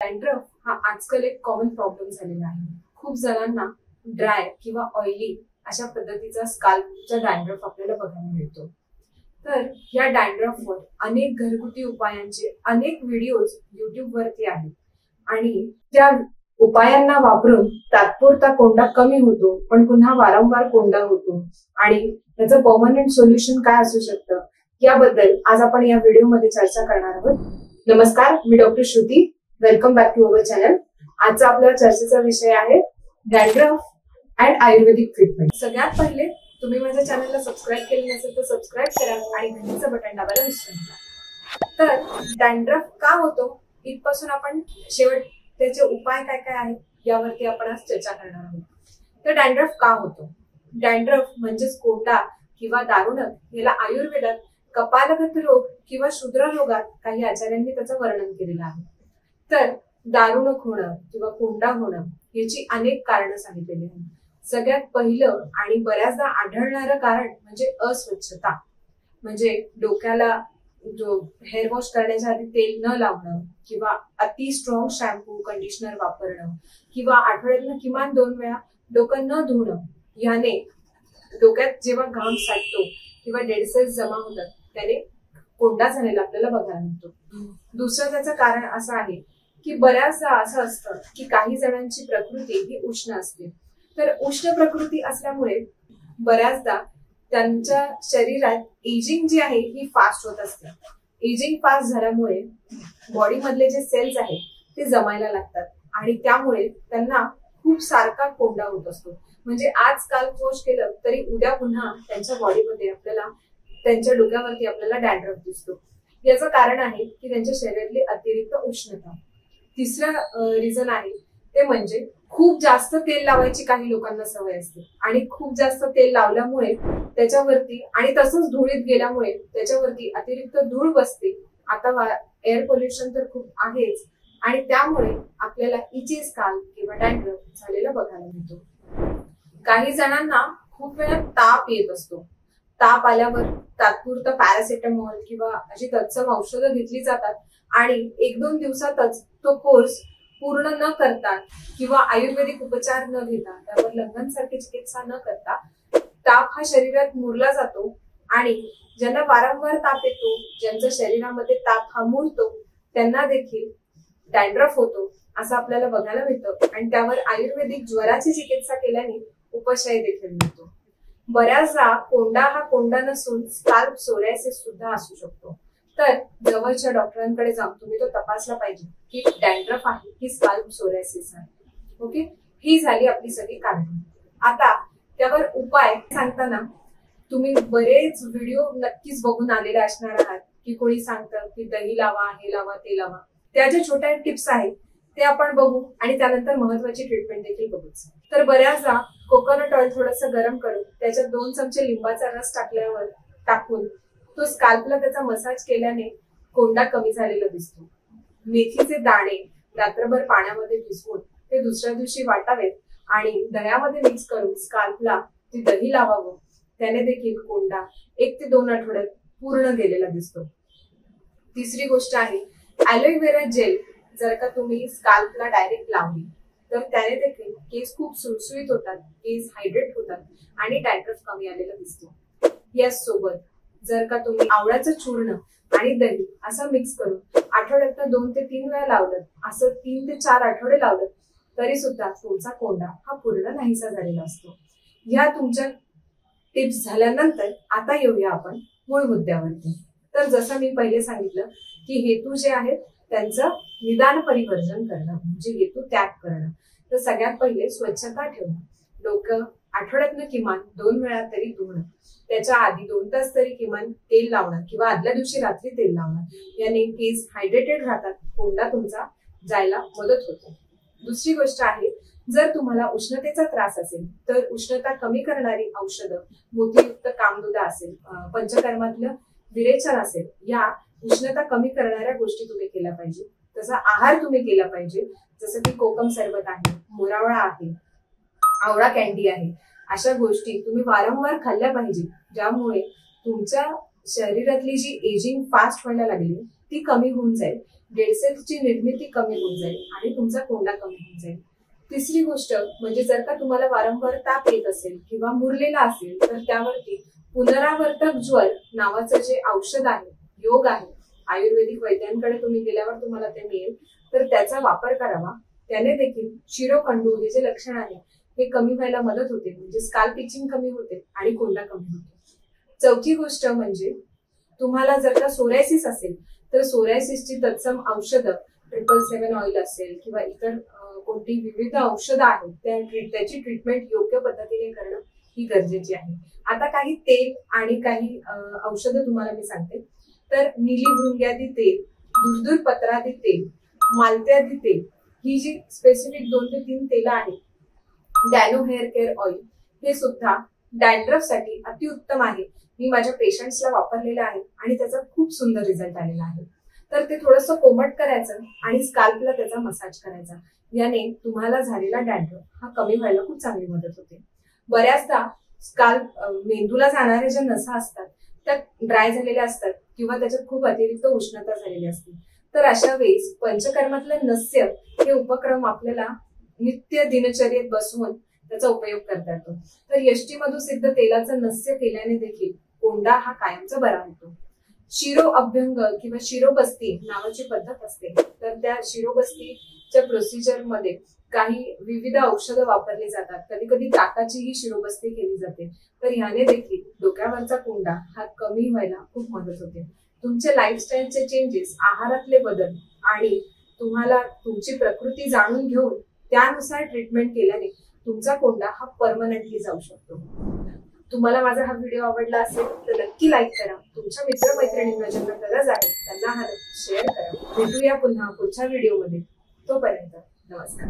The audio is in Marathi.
डॅन्ड्रफ हा आजकाल एक कॉमन प्रॉब्लेम झालेला आहे। खूप जणांना ड्राय किंवा ऑइली अशा पद्धतीचा स्काल्पचा डॅन्ड्रफ आपल्याला बघायला मिळतो। तर या डॅन्ड्रफवर अनेक घरगुती उपायांचे अनेक व्हिडिओज YouTube वरती आहेत आणि त्या उपायांना वापरून तात्पुरता कोंडा कमी होतो, पण पुन्हा वारंवार कोंडा होतो आणि त्याचं परमनंट सोल्युशन काय असू शकतं याबद्दल आज आपण या व्हिडिओमध्ये चर्चा करणार आहोत। नमस्कार, मी doctor Shruti. Welcome back to our channel. आजचा आपल्या चर्चेचा विषय आहे डॅन्ड्रफ अँड आयुर्वेदिक ट्रीटमेंट। सगळ्यात पहिले तुम्ही माझ्या चॅनलला सबस्क्राईब केले नसेल तर सबस्क्राईब करा आणि घंटीचं बटन दाबायला विसरू नका। तर डॅन्ड्रफ का होतो इथपासून आपण शेवट त्याचे उपाय काय काय आहेत यावरती आपण आज चर्चा करणार आहोत। तर डॅन्ड्रफ का होतो? डॅन्ड्रफ म्हणजेच कोंडा किंवा दारुणक याला आयुर्वेदात कपालगत रोग किंवा शूद्र रोगात काही आचार्यांनी त्याचं वर्णन केलेलं आहे। तर दारुणक होणं किंवा कोंडा होणं याची अनेक कारणं सांगितलेली आहेत। सगळ्यात पहिलं आणि बऱ्याचदा आढळणारं कारण म्हणजे अस्वच्छता, म्हणजे डोक्याला जो हेअर वॉश करण्याच्या आधी तेल न लावणं किंवा अति स्ट्रॉंग शॅम्पू कंडिशनर वापरणं किंवा आठवड्यातून किमान 2 वेळा डोकं न धुणं याने डोक्यात जेव्हा घाम साठतो किंवा डेड सेल्स जमा होतात त्याने कोंडा झालेला आपल्याला बघायला मिळतो। दुसरं त्याचं कारण असं आहे की बऱ्याचदा असं असतं की काही जणांची प्रकृती ही उष्ण असते। तर उष्ण प्रकृती असल्यामुळे बऱ्याचदा त्यांच्या शरीरात एजिंग जी आहे ही फास्ट होत असते। एजिंग फास्ट झाल्यामुळे बॉडी मधले जे सेल्स आहेत ते जमायला लागतात आणि त्यामुळे त्यांना खूप सारखा कोंडा होत असतो। म्हणजे आज स्काल्प वॉश केलं तरी उद्या पुन्हा त्यांच्या बॉडीमध्ये आपल्याला त्यांच्या डोक्यावरती आपल्याला डॅन्ड्रफ दिसतो। याचं कारण आहे की त्यांच्या शरीरातली अतिरिक्त उष्णता। तिसरं रिझन आहे ते म्हणजे खूप जास्त तेल लावायची काही लोकांना सवय असते आणि खूप जास्त तेल लावल्यामुळे त्याच्यावरती आणि तसंच धुळीत गेल्यामुळे त्याच्यावरती अतिरिक्त धूळ बसते। आता एअर पोल्युशन तर खूप आहेच आणि त्यामुळे आपल्याला इची स्काल्प किंवा डॅन्ड्रफ झालेला बघायला मिळतो। काही जणांना खूप वेळा ताप येत असतो। ताप आल्यावर तात्पुरता पॅरासिटामॉल किंवा अशी तत्सम औषधं घेतली जातात आणि 1-2 दिवसातच तो कोर्स पूर्ण न करता किंवा आयुर्वेदिक उपचार न घेता त्यावर लंघनसारखी चिकित्सा न करता ताप हा शरीरात मुरला जातो आणि ज्यांना वारंवार ताप येतो, ज्यांच्या शरीरामध्ये ताप हा मुरतो त्यांना देखील डॅन्ड्रफ होतो असं आपल्याला बघायला मिळतं आणि त्यावर आयुर्वेदिक ज्वराची चिकित्सा केल्याने उपशय देखील मिळतो। बऱ्याचदा कोंडा हा कोंडा नसून स्काल्प सोरायसिस सुद्धा असू शकतो। तर जवळच्या डॉक्टरांकडे जाऊन तुम्ही तो तपासला पाहिजे की डॅन्ड्रफ आहे की स्काल्प सोरायसिस आहे। ओके, ही झाली आपली सगळी कारणं। आता त्यावर उपाय सांगताना तुम्ही बरेच व्हिडिओ नक्कीच बघून आलेले असणार आहात की कोणी सांगतं की दही लावा, हे लावा, ते लावा। त्या ज्या छोट्या टिप्स आहेत ते आपण बघू आणि त्यानंतर महत्वाची ट्रीटमेंट देखील बघू। तर बऱ्याचदा कोकोनट ऑइल थोडंसं गरम करून त्याच्यात 2 चमचे लिंबाचा रस टाकून तो स्काल्पला त्याचा मसाज केल्याने कोंडा कमी झालेला दिसतो। मेथीचे दाणे रात्रभर पाण्यामध्ये भिजवून ते दुसऱ्या दिवशी वाटावेत आणि दह्यामध्ये मिक्स करून स्काल्पला ते दही लावावं, त्याने देखील कोंडा 1 ते 2 आठवड्यात पूर्ण गेलेला दिसतो। तिसरी गोष्ट आहे ॲलोवेरा जेल। जर का तुम्ही स्काल्पला डायरेक्ट लावली तर त्याने देखील केस खूप सुळसुळीत होतात, केस हायड्रेट होतात आणि डॅन्ड्रफ कमी आलेला दिसतो। यासोबत जर का तुम्ही आवळ्याचं चूर्ण आणि दही असं मिक्स करून आठवड्यात 2 ते 3 वेळा लावलं, असं 3 ते 4 आठवडे लावलं तरी सुद्धा तुमचा कोंडा हा पूर्ण नाहीसा झालेला असतो। ह्या तुमच्या टिप्स झाल्यानंतर आता येऊया आपण मूळ मुद्द्यावरती। तर जसं मी पहिले सांगितलं की हेतू जे आहेत त्यांचं निदान परिवर्जन करणं म्हणजे हेतू त्याग करणं। तर सगळ्यात पहिले स्वच्छता ठेवणं, डोकं आठवड्यातनं किमान 2 वेळा तरी धुणं, त्याच्या आधी 2 तास तरी किमान तेल लावणं किंवा आदल्या दिवशी रात्री तेल लावणं, याने केस हायड्रेटेड राहतात, कोंडा तुमचा जायला मदत होते। दुसरी गोष्ट आहे जर तुम्हाला उष्णतेचा त्रास असेल तर उष्णता कमी करणारी औषधं, मोतीयुक्त कामधुदा असेल, पंचकर्मातलं विरेचन असेल, या उष्णता कमी करणाऱ्या गोष्टी तुम्ही केल्या पाहिजे। तसा आहार तुम्ही केला पाहिजे, जसं की कोकम सरबत आहे, मोरावळा आहे, आवळा कॅन्डी आहे, अशा गोष्टी तुम्ही वारंवार खाल्ल्या पाहिजे, ज्यामुळे तुमच्या शरीरातली जी एजिंग फास्ट व्हायला लागली ती कमी होऊन जाईल, डेड सेल्सची निर्मिती कमी होऊन जाईल आणि तुमचा कोंडा कमी होऊन जाईल. तिसरी गोष्ट म्हणजे जर का तुम्हाला वारंवार ताप येत असेल किंवा मुरलेला असेल तर त्यावरती पुनरावर्तक ज्वर नावाचं जे औषध आहे, योग आहे, आयुर्वेदिक वैद्यांकडे तुम्ही गेल्यावर तुम्हाला ते मिळेल, तर त्याचा वापर करावा. त्याने देखील शिरोखंडू हे जे लक्षण आहे हे कमी व्हायला मदत होते, म्हणजे स्काल्प इचिंग कमी होते आणि कोंडा कमी होतो. चौथी गोष्ट म्हणजे तुम्हाला जर का सोरायसिस असेल तर सोरायसिसची तत्सम औषधं 777 ऑइल असेल किंवा इतर कोणती विविध औषधं आहेत त्याची ट्रीटमेंट योग्य पद्धतीने करणं ही गरजेची आहे. आता काही तेल आणि काही औषधं तुम्हाला मी सांगते. तर नीलीभृंग्यादी तेल, दुर्धुर पत्रादी तेल, मालत्यादी तेल ही जी स्पेसिफिक 2 ते 3 तेलं आहेत, डॅनो हेअर केअर ऑइल हे सुद्धा डॅन्ड्रफ साठी अतिउत्तम आहे. मी माझ्या पेशंट्सला वापरलेलं आहे आणि त्याचा खूप सुंदर रिझल्ट आलेला आहे. तर ते थोडंसं कोमट करायचं आणि स्काल्पला त्याचा मसाज करायचा. याने तुम्हाला झालेला डॅन्ड्रफ हा कमी व्हायला खूप चांगली मदत होते. बऱ्याचदा स्काल्प मेंदूला जाणाऱ्या ज्या नसा असतात त्या ड्राय झालेल्या असतात किंवा त्याच्यात खूप अतिरिक्त उष्णता झालेली असते. तर अशा वेळेस पंचकर्मातलं नस्य हे उपक्रम आपल्याला नित्य दिनचर्येत बसवून त्याचा उपयोग करता येतो. तर यष्टी मधुसिद्ध तेलाचं नस्य केल्याने देखील कोंडा हा कायमचा बरा होतो. शिरो अभ्यंग किंवा शिरोबस्ती नावाची पद्धत असते. तर त्या शिरोबस्तीच्या प्रोसिजर मध्ये काही विविध औषधं वापरली जातात. कधी कधी ताकाचीही शिरोबस्ती केली जाते. तर ह्याने देखील डोक्यावरचा कोंडा हा कमी व्हायला खूप मदत होते. तुमचे लाईफस्टाईलचे चेंजेस, आहारातले बदल आणि तुम्हाला तुमची प्रकृती जाणून घेऊन त्यानुसार ट्रीटमेंट केल्याने तुमचा कोंडा हा परमनंटली जाऊ शकतो. तुम्हाला माझा हा व्हिडिओ आवडला असेल तर नक्की लाईक करा. तुमच्या मित्रमैत्रिणींना ज्यांना गरज आहे त्यांना हा शेअर करा. भेटूया पुन्हा पुढच्या व्हिडिओमध्ये. तोपर्यंत नमस्कार.